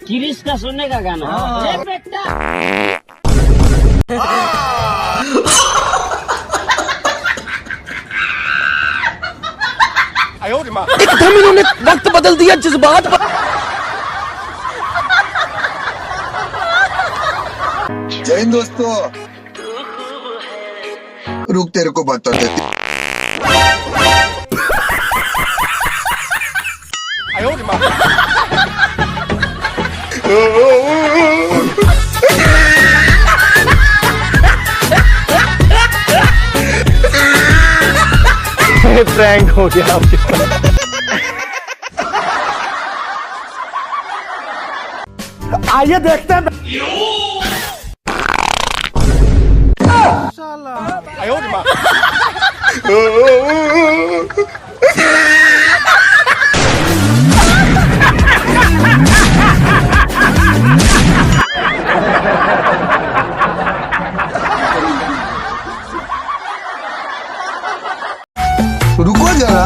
किरिश का सुनने का गाना। अरे बेटा एकदम इन्होंने वक्त बदल दिया जज्बात। जय हिंद दोस्तों, रुक तेरे को बता देती। प्रैंक हो गया आपके साथ। आइए देखते हैं। रुको जरा,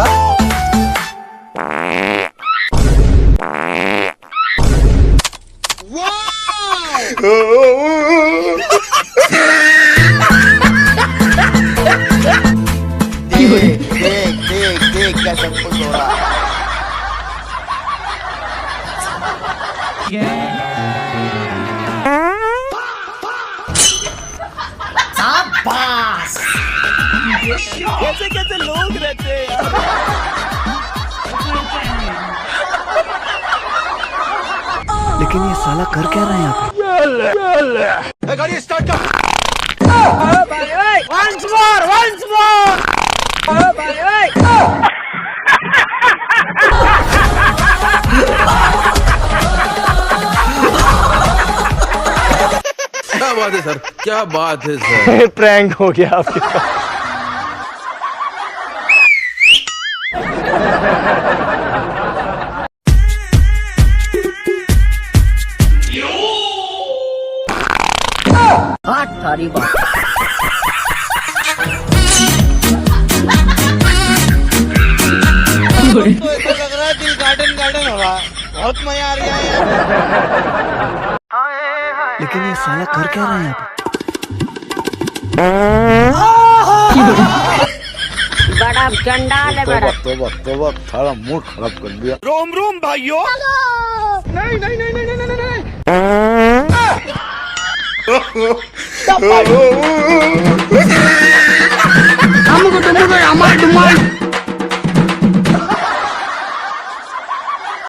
देख क्या सब कुछ हो रहा है। कैसे कैसे लोग रहते हैं यार। लेकिन ये साला कर क्या रहा है यहाँ पे? गाड़ी स्टार्ट कर। Once more, once more. क्या बात है सर, क्या बात है सर। प्रैंक हो गया आपके साथ। सारी बात तो ऐसा लग रहा है दिल गार्डन गार्डन हो रहा है। बहुत मजा आ रहा है यार। लेकिन ये साला कर क्या रहा है यहाँ पे? बड़ा चंडाल है बड़ा। तोबा सारा मूड खराब कर दिया। रोम रोम भाइयों। नहीं नहीं नहीं नहीं नहीं नहीं।